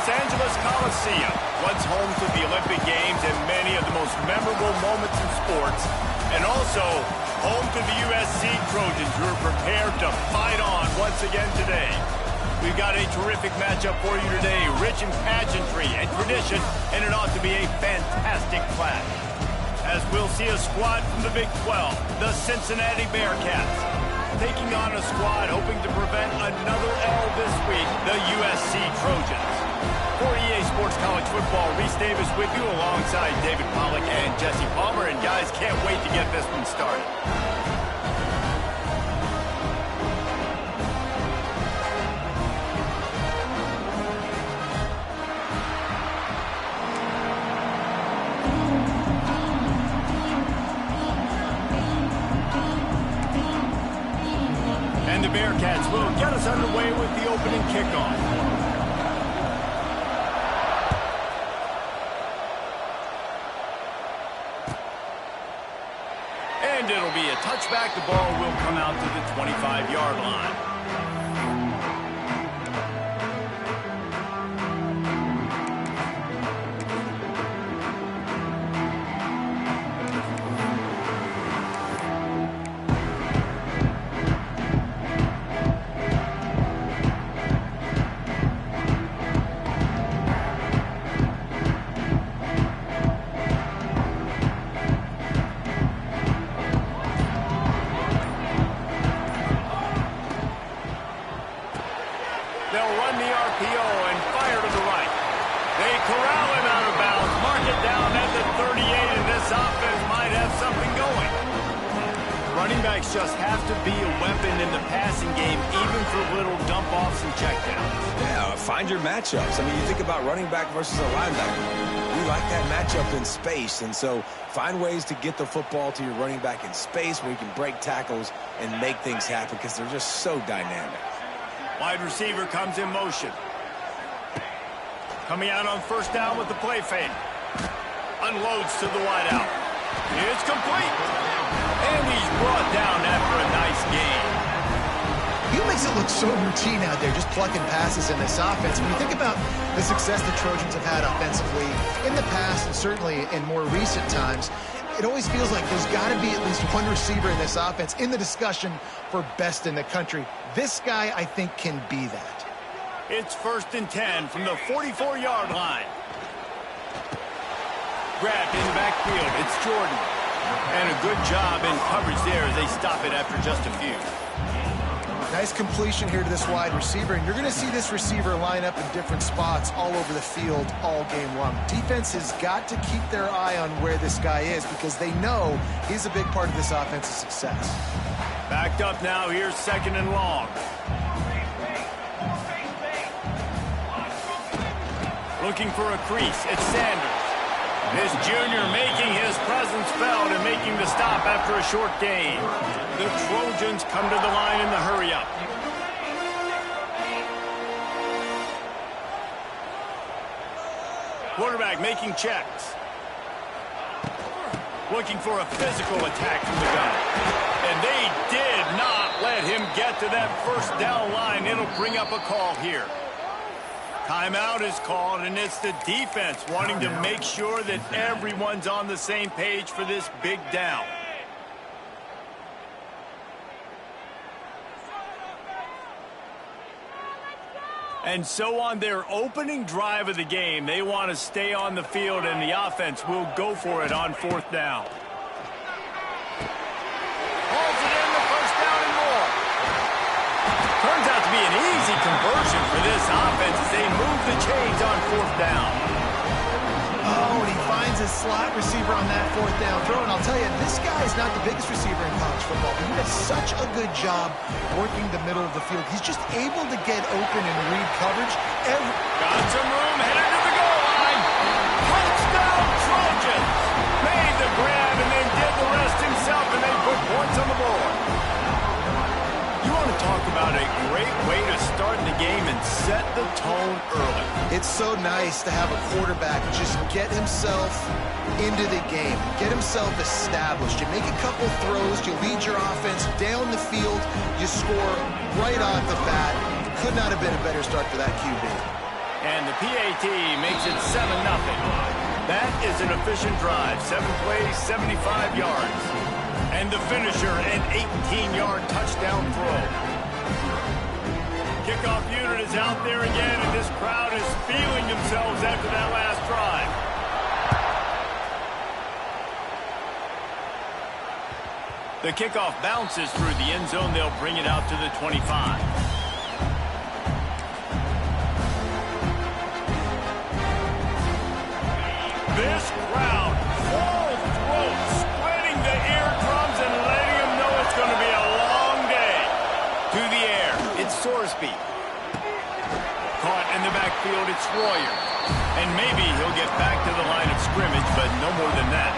Los Angeles Coliseum, once home to the Olympic Games and many of the most memorable moments in sports, and also home to the USC Trojans, who are prepared to fight on once again today. We've got a terrific matchup for you today, rich in pageantry and tradition, and it ought to be a fantastic clash. As we'll see a squad from the Big 12, the Cincinnati Bearcats, taking on a squad hoping to prevent another L this week, the USC Trojans. For EA Sports College Football, Reese Davis with you alongside David Pollack and Jesse Palmer. And guys, can't wait to get this one started. And the Bearcats will get us underway with the opening kickoff. And it'll be a touchback. The ball will come out to the 25-yard line. They'll run the RPO and fire to the right. They corral him out of bounds, mark it down at the 38, and this offense might have something going. Running backs just have to be a weapon in the passing game, even for little dump-offs and checkdowns. Yeah, find your matchups. I mean, you think about running back versus a linebacker. We like that matchup in space, and so find ways to get the football to your running back in space where you can break tackles and make things happen because they're just so dynamic. Wide receiver comes in motion. Coming out on first down with the play fake. Unloads to the wideout. It's complete. And he's brought down after a nice gain. He makes it look so routine out there, just plucking passes in this offense. When you think about the success the Trojans have had offensively in the past and certainly in more recent times, it always feels like there's got to be at least one receiver in this offense in the discussion for best in the country. This guy, I think, can be that. It's 1st and 10 from the 44-yard line. Grabbed in the backfield. It's Jordan. And a good job in coverage there as they stop it after just a few. Nice completion here to this wide receiver, and you're going to see this receiver line up in different spots all over the field all game long. Defense has got to keep their eye on where this guy is because they know he's a big part of this offense's success. Backed up now. Here's 2nd and long. Looking for a crease. It's Sanders. This junior making his presence felt and making the stop after a short gain. The Trojans come to the line in the hurry-up. Quarterback making checks. Looking for a physical attack from the gun. And they did not let him get to that first down line. It'll bring up a call here. Timeout is called, and it's the defense wanting to make sure that everyone's on the same page for this big down. And so on their opening drive of the game, they want to stay on the field, and the offense will go for it on 4th down. Hauls it in, the first down and more. Turns out to be an easy conversion for this offense as they move the chains on 4th down. Oh, and he finds his slot receiver on that 4th down throw. And I'll tell you, this guy is not the biggest receiver in college football, but he does such a good job working the middle of the field. He's just able to get open and read coverage. Got some room, headed to the goal line. Touchdown Trojans! Made the grab and then did the rest himself, and they put points on the board. You want to talk about a great way to start the game and set the tone early. It's so nice to have a quarterback just get himself into the game, get himself established. You make a couple throws, you lead your offense down the field, you score right off the bat. Could not have been a better start for that QB. And the PAT makes it 7-0. That is an efficient drive. 7 plays, 75 yards. And the finisher, an 18-yard touchdown throw. Kickoff unit is out there again, and this crowd is feeling themselves after that last drive. The kickoff bounces through the end zone. They'll bring it out to the 25. This crowd, full throat, splitting the eardrums and letting them know it's going to be a long day. To the air, it's Sorsby. Caught in the backfield, it's Royer. And maybe he'll get back to the line of scrimmage, but no more than that.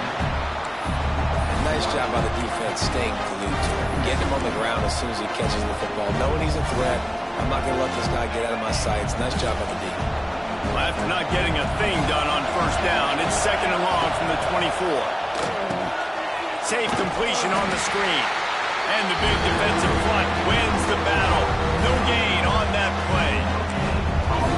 Nice job by the defense staying glued to him. Getting him on the ground as soon as he catches the football. Knowing he's a threat, I'm not going to let this guy get out of my sights. Nice job by the D. Well, after not getting a thing done on 1st down, it's 2nd and long from the 24. Safe completion on the screen. And the big defensive front wins the battle. No gain on that play.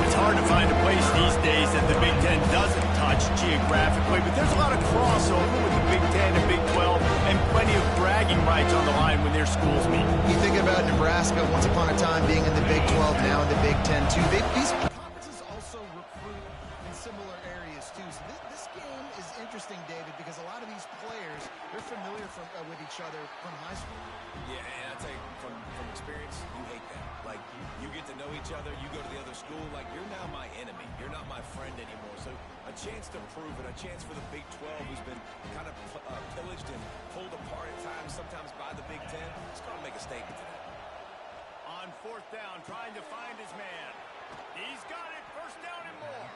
It's hard to find a place these days that the Big Ten doesn't touch geographically, but there's a lot of crossover with the Big Ten and Big 12 and plenty of bragging rights on the line when their schools meet. You think about Nebraska once upon a time being in the Big 12, now in the Big 10 too. These conferences also recruit in similar areas too. So this game is interesting, David, because a lot of these players, they're familiar with each other from high school. Yeah, and I tell you, from experience, you hate that. Like, you get to know each other, you go to the other school, like, you're now my enemy. You're not my friend anymore. So a chance to prove it, a chance for the Big 12, who's been kind of pillaged and pulled apart at times, sometimes by the Big 10. It's going to make a statement today. On 4th down, trying to find his man. He's got it, 1st down and more.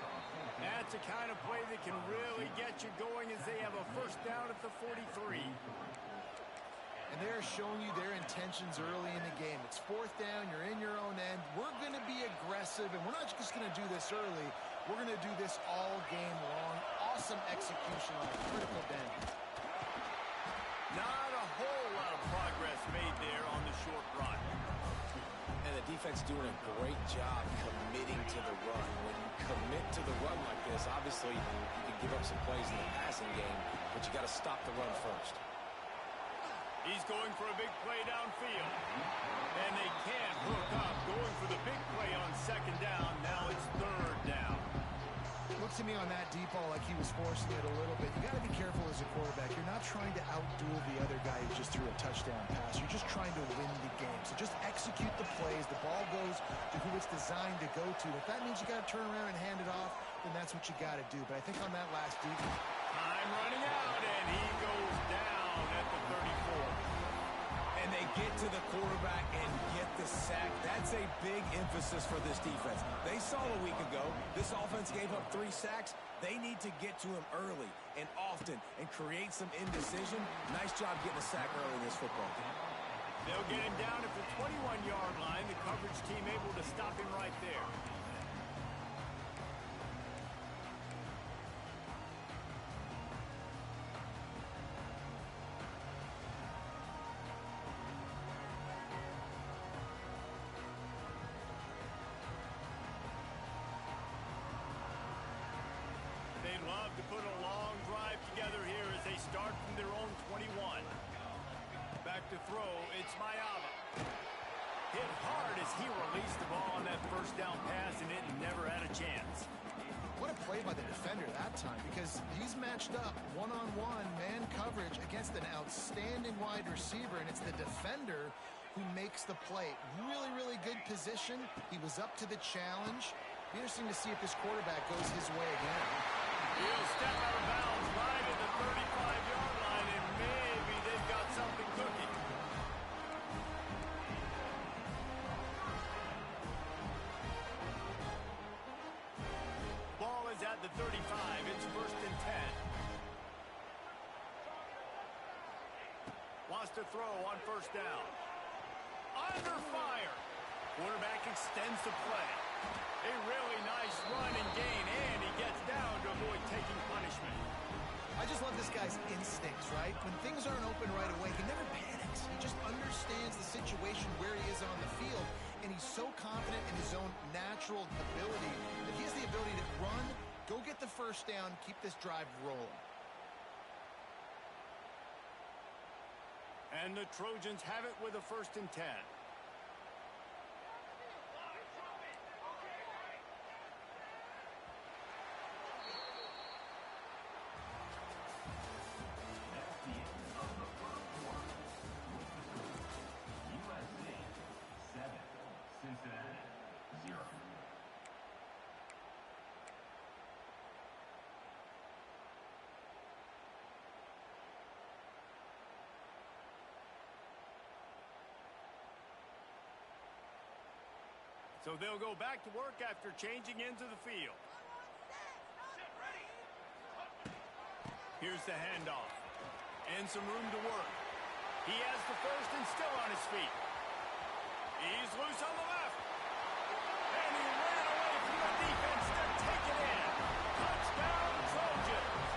That's the kind of play that can really get you going as they have a 1st down at the 43. And they're showing you their intentions early in the game. It's 4th down, you're in your own end. We're going to be aggressive, and we're not just going to do this early. We're going to do this all game long. Awesome execution on a critical bend. Not a whole lot of progress made there on the short run. And the defense doing a great job committing to the run. When you commit to the run like this, obviously you can give up some plays in the passing game, but you got to stop the run first. He's going for a big play downfield. And they can't hook up. Going for the big play on 2nd down. Now it's 3rd down. Looked to me on that deep ball like he was forcing it a little bit. You got to be careful as a quarterback. You're not trying to outduel the other guy who just threw a touchdown pass. You're just trying to win the game. So just execute the plays. The ball goes to who it's designed to go to. If that means you got to turn around and hand it off, then that's what you got to do. But I think on that last deep, time running out, and he goes down at the 34. And they get to the quarterback and get the sack. That's a big emphasis for this defense. They saw a week ago, this offense gave up 3 sacks. They need to get to him early and often and create some indecision. Nice job getting a sack early in this football game. They'll get him down at the 21-yard line. The coverage team able to stop him right there. They'd love to put a long drive together here as they start from their own 21. Back to throw, it's Mayava. Hit hard as he released the ball on that first down pass, and it never had a chance. What a play by the defender that time, because he's matched up one-on-one man coverage against an outstanding wide receiver, and it's the defender who makes the play. Really, really good position. He was up to the challenge. Be interesting to see if this quarterback goes his way again. He'll step out of bounds right at the 35-yard line, and maybe they've got something cooking. Ball is at the 35. It's 1st and 10. Wants to throw on 1st down. Under fire. Quarterback extends the play. A really nice run and gain, and he gets down to avoid taking punishment. I just love this guy's instincts, right? When things aren't open right away, he never panics. He just understands the situation where he is on the field, and he's so confident in his own natural ability that he has the ability to run, go get the 1st down, keep this drive rolling. And the Trojans have it with a 1st and 10. Cincinnati, 0. So they'll go back to work after changing into the field. Here's the handoff. And some room to work. He has the 1st and still on his feet. He's loose on the left. And he ran away from the defense to take it in. Touchdown, Trojans.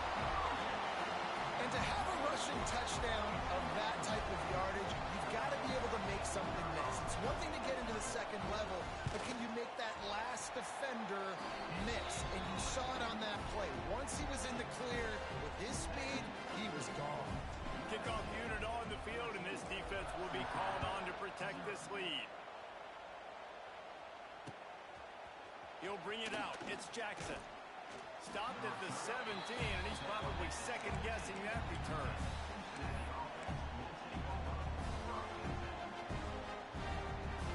And to have a rushing touchdown of that type of yardage, you've got to be able to make something miss. It's one thing to get into the 2nd level, but can you make that last defender miss? And you saw it on that play. Once he was in the clear with his speed, he was gone. Kickoff unit on the field, and this defense will be called on to protect this lead. He'll bring it out. It's Jackson. Stopped at the 17, and he's probably second-guessing that return.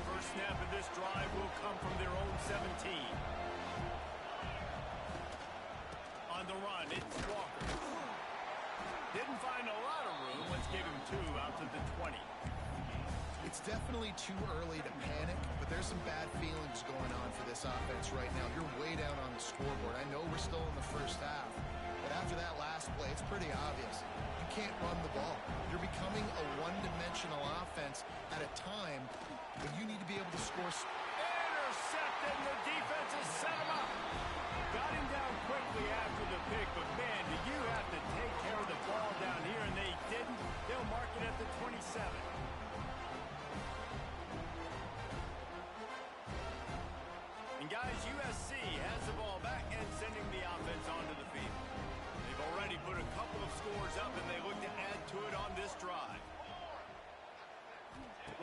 First snap of this drive will come from their own 17. On the run, it's Walker. Didn't find a lot of room. Let's give him 2 out to the 20. It's definitely too early to panic, but there's some bad feelings going on for this offense right now. You're way down on the scoreboard. I know we're still in the 1st half, but after that last play, it's pretty obvious. You can't run the ball. You're becoming a one-dimensional offense at a time when you need to be able to score. Intercepted, and the defense has set him up. Got him down quickly after the pick, but man, do you have to take care of the ball down here, and they didn't. They'll mark it at the 27. And guys, USC has the ball back and sending the offense onto the field. They've already put a couple of scores up, and they look to add to it on this drive.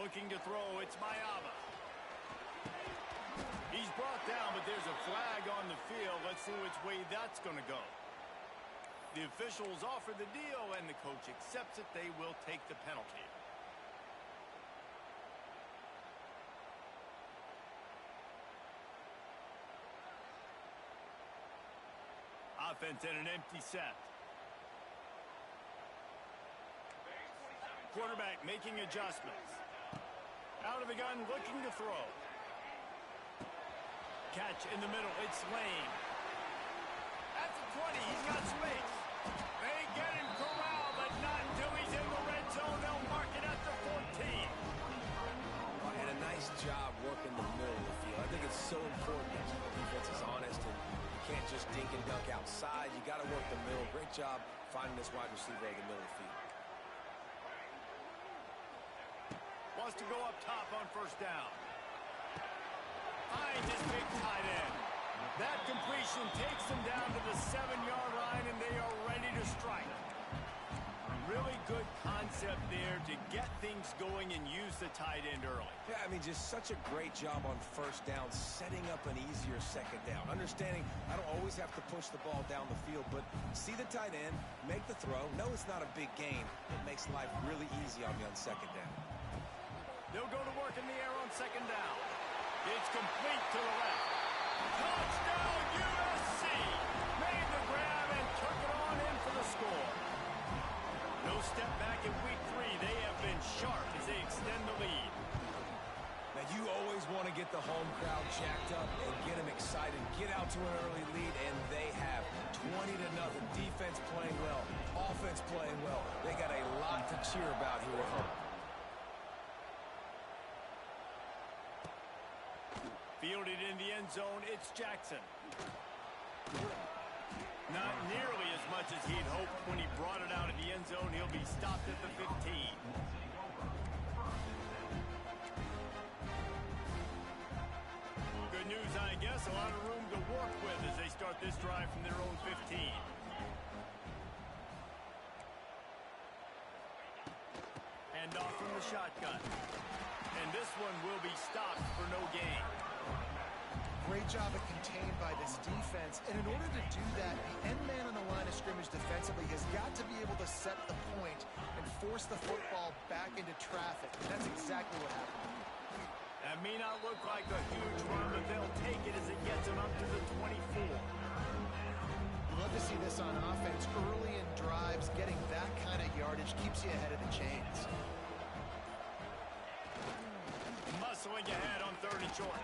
Looking to throw, it's Mayava. He's brought down, but there's a flag on the field. Let's see which way that's going to go. The officials offer the deal, and the coach accepts it. They will take the penalty. Offense in an empty set. Quarterback making adjustments. Out of the gun, looking to throw. Catch in the middle, it's Lane. At the 20, he's got space. They get him corralled, but not until he's in the red zone. They'll mark it at the 14. And a nice job working the middle of the field. I think it's so important that the defense is honest and you can't just dink and dunk outside. You got to work the middle. Great job finding this wide receiver in the middle of the field. Wants to go up top on 1st down. Finds his big tight end. That completion takes them down to the 7-yard line, and they are ready to strike. Really good concept there to get things going and use the tight end early. Yeah, I mean, just such a great job on first down, setting up an easier second down. Understanding I don't always have to push the ball down the field, but see the tight end, make the throw. No, it's not a big gain. It makes life really easy on me on second down. They'll go to work in the air on second down. It's complete to the left. Touchdown, USC! Made the grab and took it on in for the score. No step back in week 3. They have been sharp as they extend the lead. Now, you always want to get the home crowd jacked up and get them excited, get out to an early lead, and they have 20-0. Defense playing well, offense playing well. They got a lot to cheer about here at home. Fielded in the end zone, it's Jackson. Not nearly as much as he'd hoped when he brought it out of the end zone. He'll be stopped at the 15. Good news, I guess. A lot of room to work with as they start this drive from their own 15. Hand off from the shotgun. And this one will be stopped for no gain. Great job of contained by this defense. And in order to do that, the end man on the line of scrimmage defensively has got to be able to set the point and force the football back into traffic. And that's exactly what happened. That may not look like a huge run, but they'll take it as it gets them up to the 24. You love to see this on offense. Early in drives, getting that kind of yardage keeps you ahead of the chains. Muscling ahead on 3rd and short.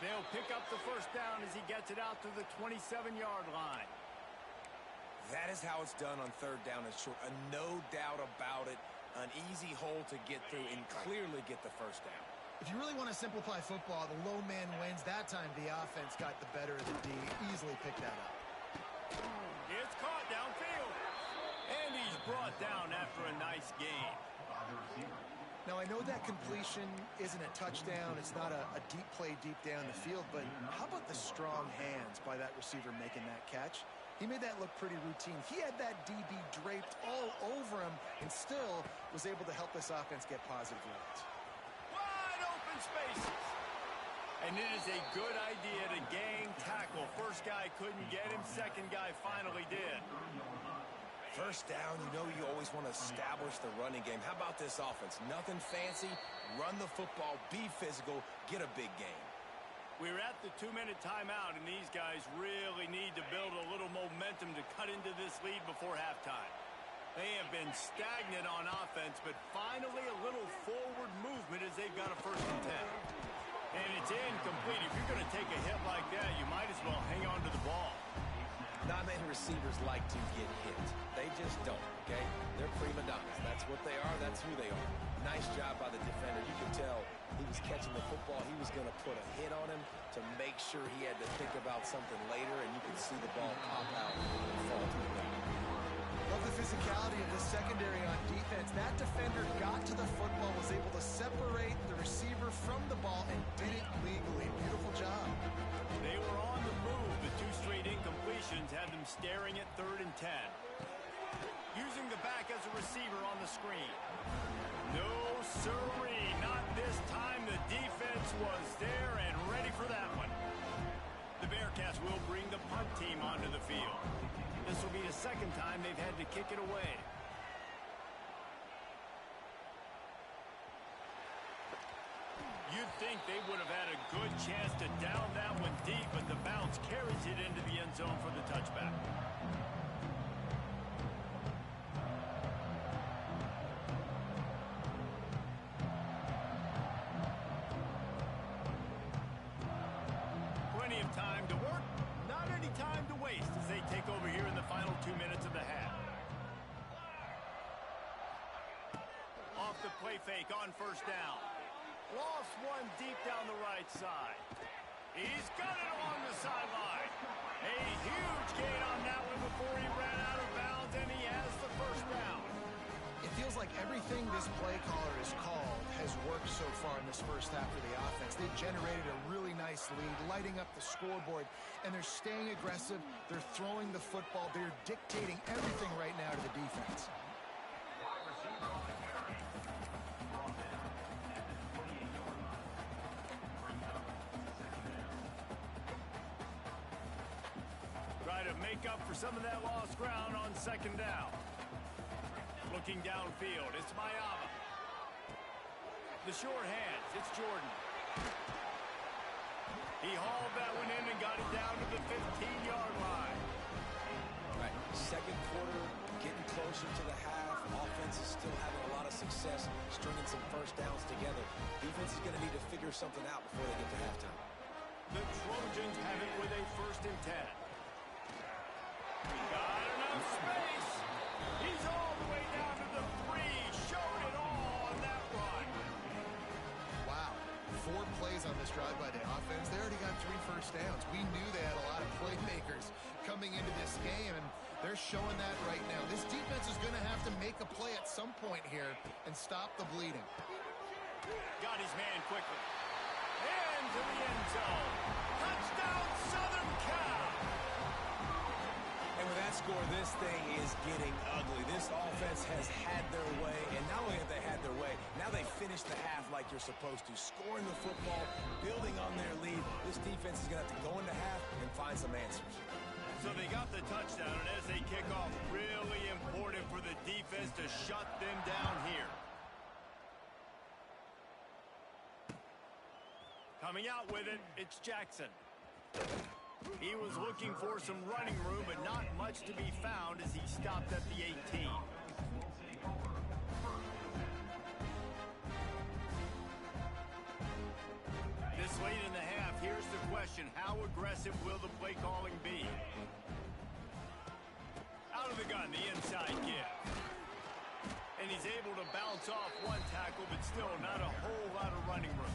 They'll pick up the first down as he gets it out to the 27-yard line. That is how it's done on 3rd down and short. No doubt about it. An easy hole to get through and clearly get the first down. If you really want to simplify football, the low man wins. That time the offense got the better of the D. Easily picked that up. It's caught downfield. And he's brought down after a nice gain. Now, I know that completion isn't a touchdown. It's not a deep play deep down the field, but how about the strong hands by that receiver making that catch? He made that look pretty routine. He had that DB draped all over him and still was able to help this offense get positive yards. Wide open spaces. And it is a good idea to gang tackle. First guy couldn't get him. Second guy finally did. First down, you know you always want to establish the running game. How about this offense? Nothing fancy. Run the football, be physical, get a big gain. We're at the 2-minute timeout, and these guys really need to build a little momentum to cut into this lead before halftime. They have been stagnant on offense, but finally a little forward movement as they've got a 1st and 10. And it's incomplete. If you're going to take a hit like that, you might as well hang on to the ball. Not many receivers like to get hit. They just don't, okay? They're prima donnas. That's what they are. That's who they are. Nice job by the defender. You could tell he was catching the football. He was going to put a hit on him to make sure he had to think about something later, and you could see the ball pop out and fall to the ground. Love the physicality of the secondary on defense. That defender got to the football, was able to separate the receiver from the ball, and did it legally. Beautiful job. They were on the move, but 2 straight incompletions had them staring at 3rd and 10. Using the back as a receiver on the screen. No siree, not this time. The defense was there and ready for that one. The Bearcats will bring the punt team onto the field. This will be the 2nd time they've had to kick it away. You'd think they would have had a good chance to down that one deep, but the bounce carries it into the end zone for the touchback. Plenty of time to work, not any time to waste as they take over here in the final 2 minutes of the half. Off the play fake on 1st down. Lost one deep down the right side. He's got it along the sideline. A huge gain on that one before he ran out of bounds, and he has the 1st down. It feels like everything this play caller has called has worked so far in this 1st half for the offense. They've generated a really nice lead, lighting up the scoreboard, and they're staying aggressive. They're throwing the football. They're dictating everything right now to the defense. make up for some of that lost ground on second down. Looking downfield, it's Mayava. The short hands, it's Jordan. He hauled that one in and got it down to the 15-yard line. Right, second quarter, getting closer to the half. Offense is still having a lot of success stringing some first downs together. Defense is going to need to figure something out before they get to halftime. The Trojans have it with a 1st and 10. Got enough space. He's all the way down to the 3. Showed it all on that run. Wow. 4 plays on this drive by the offense. They already got 3 first downs. We knew they had a lot of playmakers coming into this game, and they're showing that right now. This defense is going to have to make a play at some point here and stop the bleeding. Got his man quickly. Into the end zone. Touchdown, Southern Cal. And with that score, this thing is getting ugly. This offense has had their way, and not only have they had their way, now they finished the half like you're supposed to, scoring the football, building on their lead. This defense is going to have to go into half and find some answers. So they got the touchdown, and as they kick off, really important for the defense to shut them down here. Coming out with it, it's Jackson. He was looking for some running room, but not much to be found as he stopped at the 18. This late in the half, here's the question. How aggressive will the play calling be? Out of the gun, the inside give. And he's able to bounce off one tackle, but still not a whole lot of running room.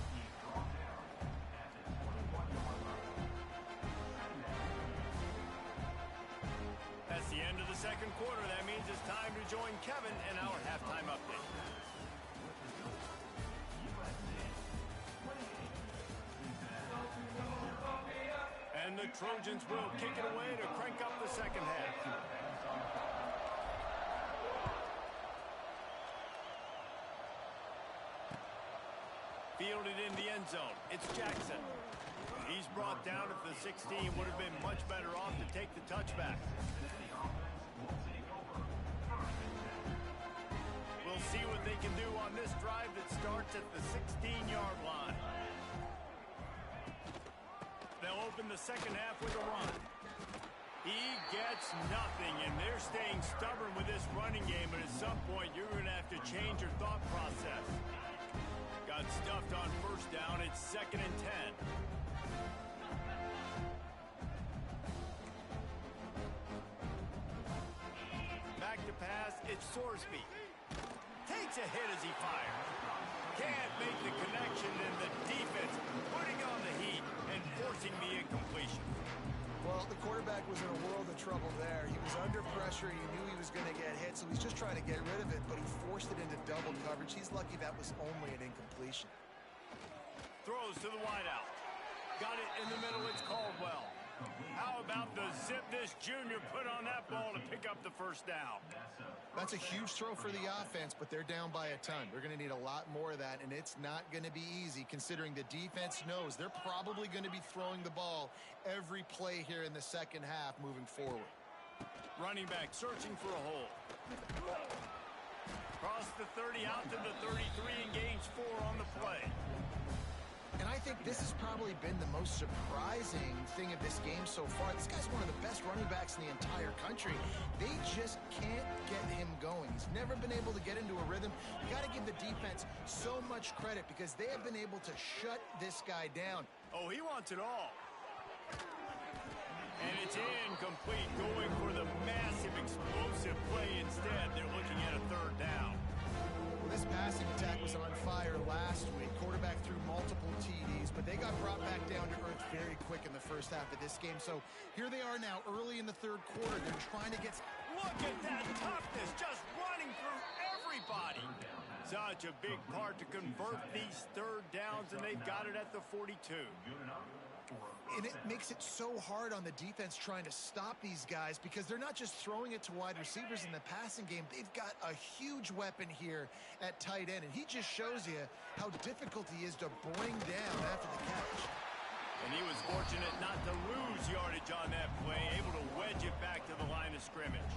That's the end of the second quarter. That means it's time to join Kevin in our halftime update. And the Trojans will kick it away to crank up the second half. Fielded in the end zone. It's Jackson. He's brought down at the 16. Would have been much better off to take the touchback. We'll see what they can do on this drive that starts at the 16-yard line. They'll open the second half with a run. He gets nothing, and they're staying stubborn with this running game, but at some point you're going to have to change your thought process. Got stuffed on first down. It's 2nd and 10. Back to pass, it's Sorsby. Takes a hit as he fires. Can't make the connection, and the defense putting on the heat and forcing the incompletion. Well, the quarterback was in a world of trouble there. He was under pressure. He knew he was going to get hit, so he's just trying to get rid of it, but he forced it into double coverage. He's lucky that was only an incompletion. Throws to the wideout. Got it in the middle. It's Caldwell. How about the zip this junior put on that ball to pick up the first down? That's a huge throw for the offense, but they're down by a ton. They're going to need a lot more of that, and it's not going to be easy considering the defense knows they're probably going to be throwing the ball every play here in the second half moving forward. Running back searching for a hole. Across the 30 out to the 33 and gains 4 on the play. And I think this has probably been the most surprising thing of this game so far. This guy's one of the best running backs in the entire country. They just can't get him going. He's never been able to get into a rhythm. You got to give the defense so much credit because they have been able to shut this guy down. Oh, he wants it all. And it's incomplete, going for the massive explosive play instead. They're looking at a 3rd down. Well, this passing attack was on fire last week. Quarterback threw multiple TDs, but they got brought back down to earth very quick in the first half of this game. So here they are now early in the 3rd quarter. They're trying to get... Look at that toughness, just running through everybody. Such a big part to convert these 3rd downs, and they've got it at the 42. And it makes it so hard on the defense trying to stop these guys because they're not just throwing it to wide receivers in the passing game. They've got a huge weapon here at tight end, and he just shows you how difficult he is to bring down after the catch. And he was fortunate not to lose yardage on that play, able to wedge it back to the line of scrimmage.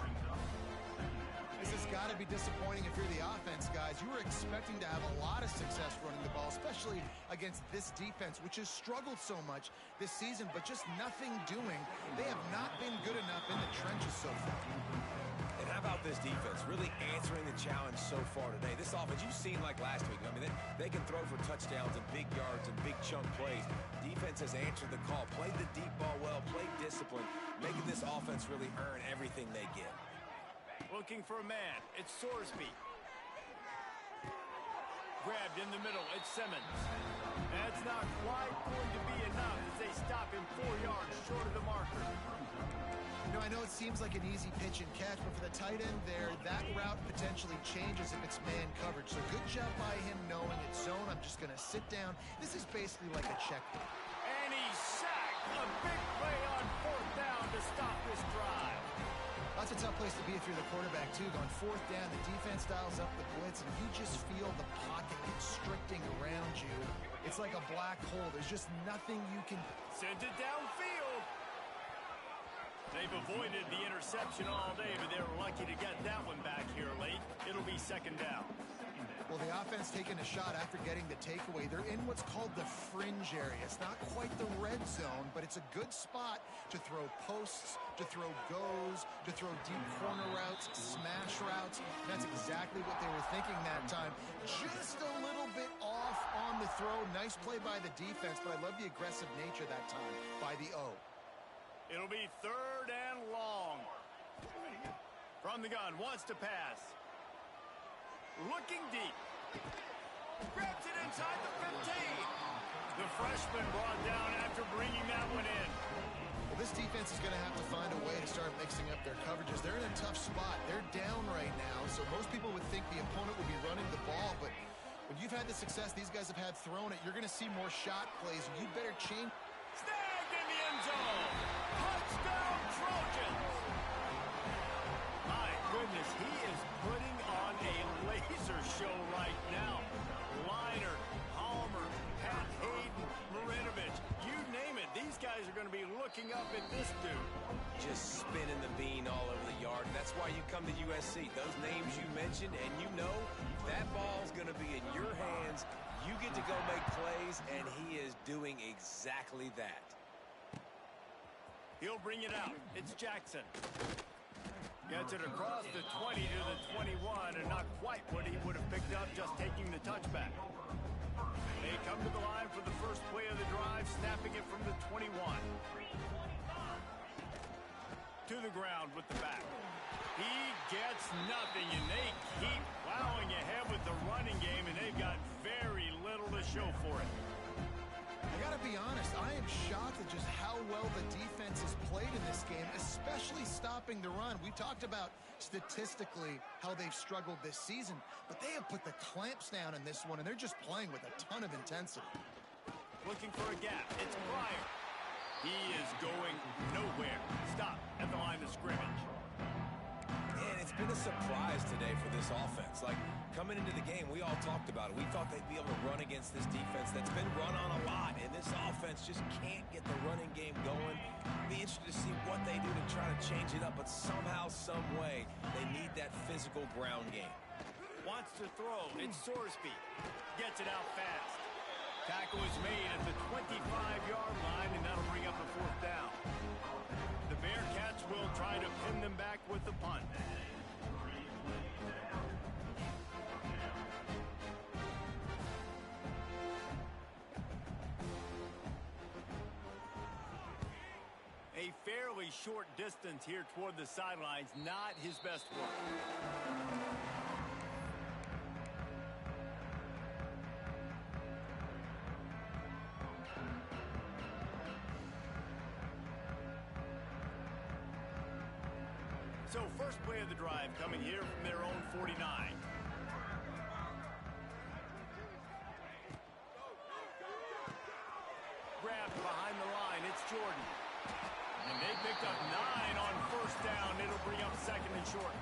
This has got to be disappointing if you're the offense, guys. You were expecting to have a lot of success running the ball, especially against this defense, which has struggled so much this season, but just nothing doing. They have not been good enough in the trenches so far. And how about this defense really answering the challenge so far today? This offense, you've seen like last week. I mean, they can throw for touchdowns and big yards and big chunk plays. Defense has answered the call, played the deep ball well, played discipline, making this offense really earn everything they get. Looking for a man. It's Sorsby. Grabbed in the middle. It's Simmons. That's not quite going to be enough as they stop him 4 yards short of the marker. You know, I know it seems like an easy pitch and catch, but for the tight end there, that route potentially changes if it's man coverage. So good job by him knowing it's zone. I'm just going to sit down. This is basically like a check. And he's sacked. A big play on 4th down to stop this drive. That's a tough place to be if you're the quarterback, too. Going 4th down, the defense dials up the blitz, and you just feel the pocket constricting around you. It's like a black hole. There's just nothing you can... Sent it downfield. They've avoided the interception all day, but they were lucky to get that one back here late. It'll be 2nd down. Well, the offense taking a shot after getting the takeaway. They're in what's called the fringe area. It's not quite the red zone, but it's a good spot to throw posts, to throw goes, to throw deep corner routes, smash routes. That's exactly what they were thinking that time. Just a little bit off on the throw. Nice play by the defense, but I love the aggressive nature that time by the O. It'll be 3rd and long. From the gun, wants to pass. Looking deep. Grabs it inside the 15. The freshman brought down after bringing that one in. Well, this defense is going to have to find a way to start mixing up their coverages. They're in a tough spot. They're down right now, so most people would think the opponent would be running the ball, but when you've had the success these guys have had throwing it, you're going to see more shot plays. You better change. Snagged in the end zone. Touchdown, Trojans. My goodness, he is putting on a laser show right now. Liner, Palmer, Pat Hayden, Marinovich, you name it. These guys are going to be looking up at this dude. Just spinning the bean all over the yard. And that's why you come to USC. Those names you mentioned, and you know that ball's going to be in your hands. You get to go make plays, and he is doing exactly that. He'll bring it out. It's Jackson. Gets it across the 20 to the 21, and not quite what he would have picked up just taking the touchback. They come to the line for the first play of the drive, snapping it from the 21. To the ground with the back. He gets nothing, and they keep plowing ahead with the running game, and they've got very little to show for it. I got to be honest, I am shocked at just how well the defense has played in this game, especially stopping the run. We talked about statistically how they've struggled this season, but they have put the clamps down in this one, and they're just playing with a ton of intensity. Looking for a gap. It's Pryor. He is going nowhere. Stop at the line of scrimmage. Man, it's been a surprise today for this offense. Like, coming into the game, we all talked about it. We thought they'd be able to run against this defense that's been run on a lot, and this offense just can't get the running game going. Be interested to see what they do to try to change it up, but somehow, some way, they need that physical ground game. Wants to throw. It's Sorsby. Gets it out fast. Tackle is made at the 25-yard line, and that'll bring up a 4th down. The Bearcats will try to pin them back with the punt. A fairly short distance here toward the sidelines, not his best work. So first play of the drive coming here from their own 49. Grabbed behind the line. It's Jordan. And they picked up 9 on 1st down. It'll bring up 2nd and short.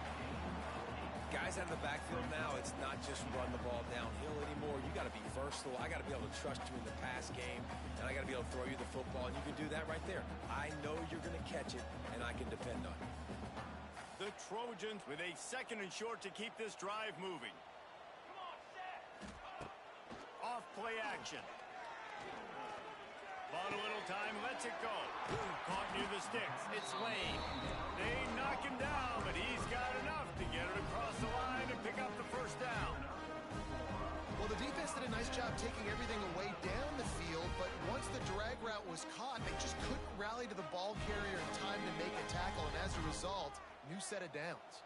Guys guys out of the backfield now, it's not just run the ball downhill anymore. You got to be versatile. I got to be able to trust you in the pass game, and I got to be able to throw you the football, and you can do that right there. I know you're going to catch it, and I can depend on it. The Trojans with a 2nd and short to keep this drive moving. Off play action. Bought a little time, lets it go. Caught near the sticks. It's Lane. They knock him down, but he's got enough to get it across the line and pick up the first down. Well, the defense did a nice job taking everything away down the field, but once the drag route was caught, they just couldn't rally to the ball carrier in time to make a tackle, and as a result, new set of downs.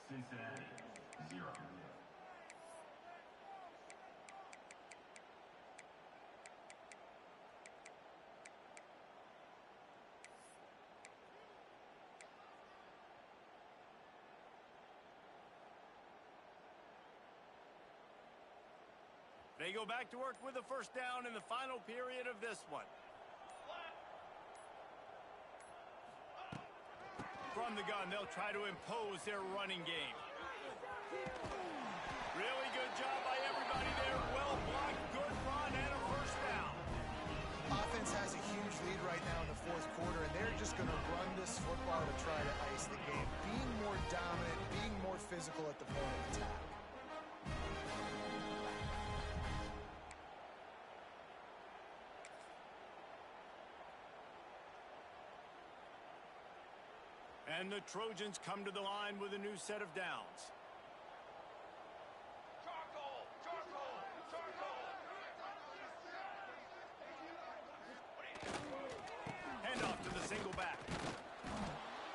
Cincinnati, 0. They go back to work with a first down in the final period of this one. From the gun, they'll try to impose their running game. Really good job by everybody there. Well blocked, good run, and a first down. Offense has a huge lead right now in the 4th quarter, and they're just going to run this football to try to ice the game. Being more dominant, being more physical at the point of attack. And the Trojans come to the line with a new set of downs. Charcoal! Charcoal! Charcoal! Handoff to the single back.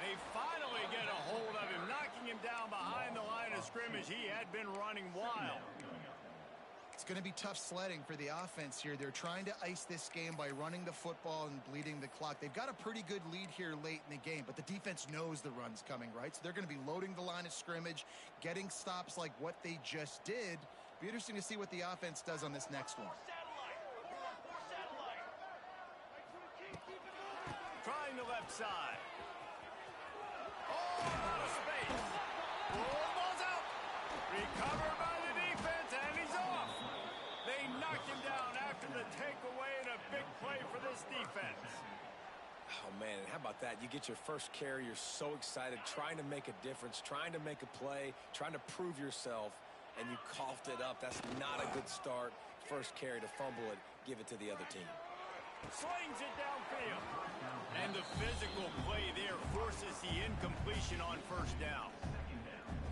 They finally get a hold of him, knocking him down behind the line of scrimmage. He had been running wild. It's going to be tough sledding for the offense here. They're trying to ice this game by running the football and bleeding the clock. They've got a pretty good lead here late in the game, but the defense knows the run's coming, right? So they're going to be loading the line of scrimmage, getting stops like what they just did. Be interesting to see what the offense does on this next one. Trying the left side. Oh, out of space. Oh, ball's out. Recovered by the defense, and he's off. They knock him down after the takeaway, and a big play for this defense. Oh, man, and how about that? You get your first carry, you're so excited, trying to make a difference, trying to make a play, trying to prove yourself, and you coughed it up. That's not a good start. First carry to fumble it, give it to the other team. Slings it downfield. And the physical play there forces the incompletion on first down.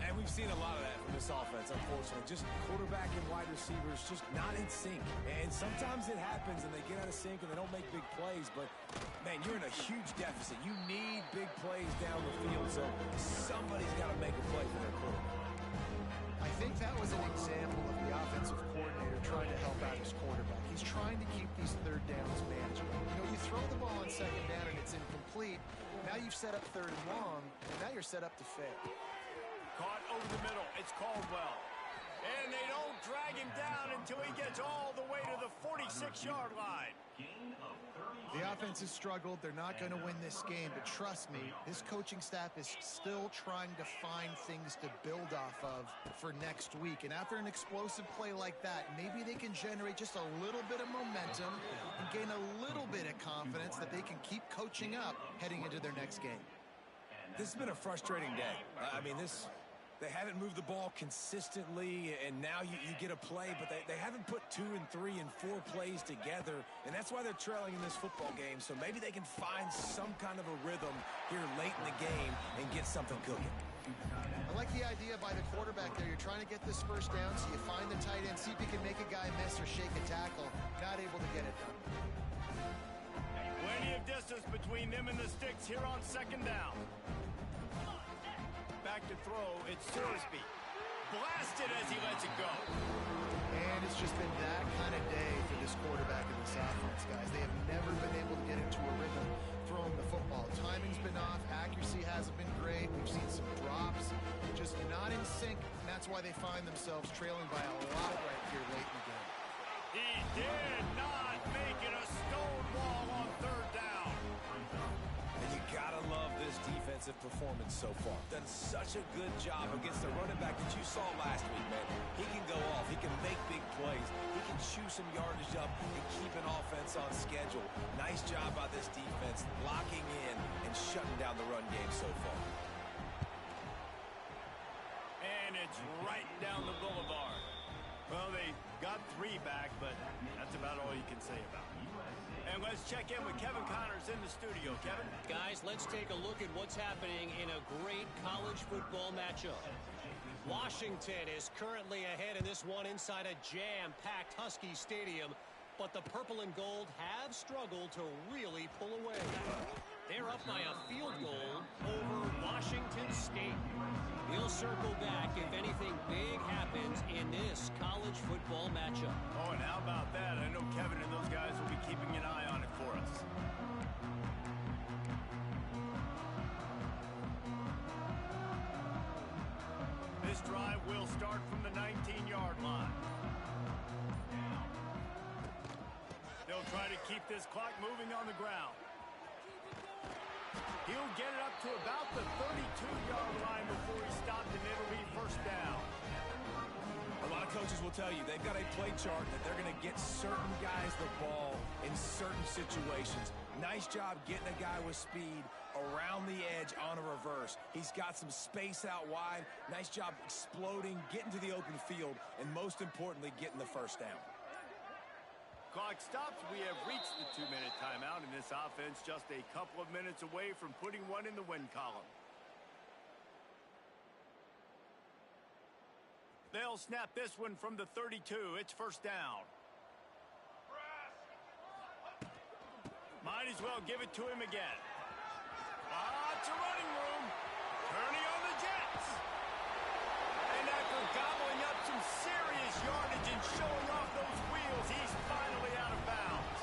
And we've seen a lot of that from this offense, unfortunately. Just quarterback and wide receivers just not in sync. And sometimes it happens and they get out of sync and they don't make big plays. But, man, you're in a huge deficit. You need big plays down the field. So somebody's got to make a play for their quarterback. I think that was an example of the offensive coordinator trying to help out his quarterback. He's trying to keep these third downs manageable. You know, you throw the ball on second down and it's incomplete. Now you've set up third and long, and now you're set up to fail. Caught over the middle. It's Caldwell. And they don't drag him down until he gets all the way to the 46-yard line. The offense has struggled. They're not going to win this game. But trust me, this coaching staff is still trying to find things to build off of for next week. And after an explosive play like that, maybe they can generate just a little bit of momentum and gain a little bit of confidence that they can keep coaching up heading into their next game. This has been a frustrating day. I mean, they haven't moved the ball consistently, and now you get a play, but they haven't put 2 and 3 and 4 plays together, and that's why they're trailing in this football game. So maybe they can find some kind of a rhythm here late in the game and get something cooking. I like the idea by the quarterback there. You're trying to get this first down, so you find the tight end, see if you can make a guy miss or shake a tackle. Not able to get it done. Plenty of distance between them and the sticks here on second down. Back to throw, it's Sorsby. Blasted as he lets it go. And it's just been that kind of day for this quarterback and this offense, guys. They have never been able to get into a rhythm throwing the football. Timing's been off. Accuracy hasn't been great. We've seen some drops. Just not in sync, and that's why they find themselves trailing by a lot right here late in the game. He did not make it a stone wall on third down. And you gotta love this defensive performance so far. Done such a good job against the running back that you saw last week, man. He can go off. He can make big plays. He can chew some yardage up and keep an offense on schedule. Nice job by this defense locking in and shutting down the run game so far. And it's right down the boulevard. Well, they got 3 back, but that's about all you can say about it. And let's check in with Kevin Connors in the studio. Kevin? Guys, let's take a look at what's happening in a great college football matchup. Washington is currently ahead in this one inside a jam-packed Husky Stadium, but the purple and gold have struggled to really pull away. They're up by a field goal over Washington State. He'll circle back if anything big happens in this college football matchup. Oh, and how about that? I know Kevin and those guys will be keeping an eye on it for us. This drive will start from the 19-yard line. They'll try to keep this clock moving on the ground. He'll get it up to about the 32-yard line before he's stopped, and it'll be first down. A lot of coaches will tell you they've got a play chart that they're going to get certain guys the ball in certain situations. Nice job getting a guy with speed around the edge on a reverse. He's got some space out wide. Nice job exploding, getting to the open field, and most importantly, getting the first down. Clock stops. We have reached the 2-minute timeout, and this offense just a couple of minutes away from putting one in the win column. They'll snap this one from the 32. It's first down. Might as well give it to him again. Lots of running room. Turning on the Jets. And after gobbling up some serious yardage and showing off those wheels, he's finally out of bounds.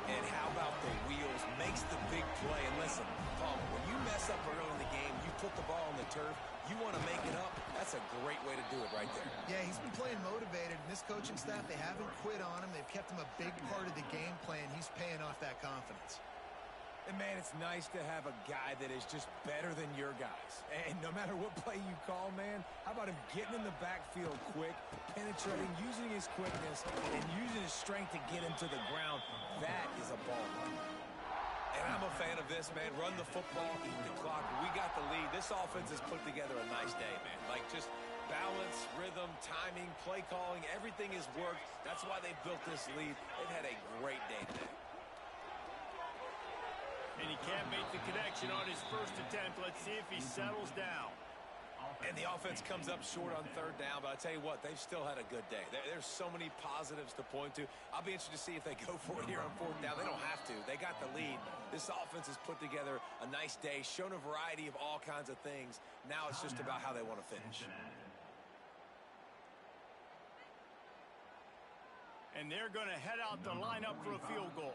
And how about the wheels? Makes the big play. And listen, Palmer, when you mess up early in the game, you put the ball on the turf, you want to make it up, that's a great way to do it right there. Yeah, he's been playing motivated, and this coaching staff, they haven't quit on him. They've kept him a big part of the game plan. He's paying off that confidence. And, man, it's nice to have a guy that is just better than your guys. And no matter what play you call, man, how about him getting in the backfield quick, penetrating, using his quickness, and using his strength to get him to the ground. That is a ball. And I'm a fan of this, man. Run the football, eat the clock. We got the lead. This offense has put together a nice day, man. Like, just balance, rhythm, timing, play calling, everything has worked. That's why they built this lead. They've had a great day today. And he can't make the connection on his first attempt. Let's see if he settles down. And the offense comes up short on third down, but I tell you what, they've still had a good day. There's so many positives to point to. I'll be interested to see if they go for it here on fourth down. They don't have to. They got the lead. This offense has put together a nice day, shown a variety of all kinds of things. Now it's just about how they want to finish. And they're going to head out to line up for a field goal.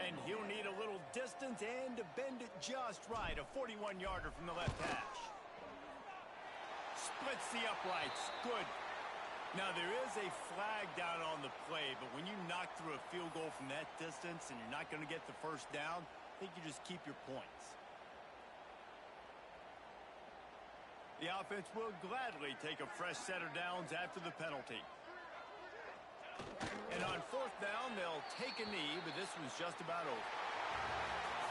And he'll need a little distance and to bend it just right. A 41-yarder from the left hash. Splits the uprights. Good. Now, there is a flag down on the play, but when you knock through a field goal from that distance and you're not going to get the first down, I think you just keep your points. The offense will gladly take a fresh set of downs after the penalty. And on fourth down, they'll take a knee, but this one's just about over.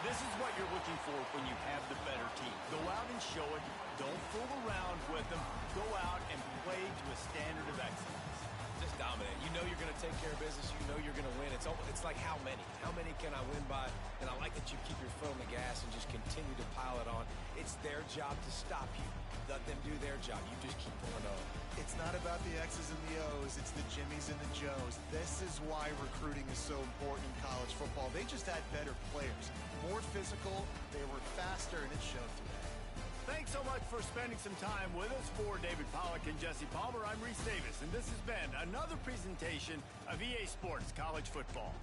This is what you're looking for when you have the better team. Go out and show it. Don't fool around with them. Go out and play to a standard of excellence. Just dominate. You know you're going to take care of business. You know you're going to win. It's like how many? How many can I win by? And I like that you keep your foot on the gas and just continue to pile it on. It's their job to stop you. Let them do their job. You just keep pulling on. It's not about the X's and the O's. It's the Jimmies and the Joes. This is why recruiting is so important in college football. They just had better players. More physical. They were faster, and it showed today. Thanks so much for spending some time with us. For David Pollack and Jesse Palmer, I'm Reese Davis, and this has been another presentation of EA Sports College Football.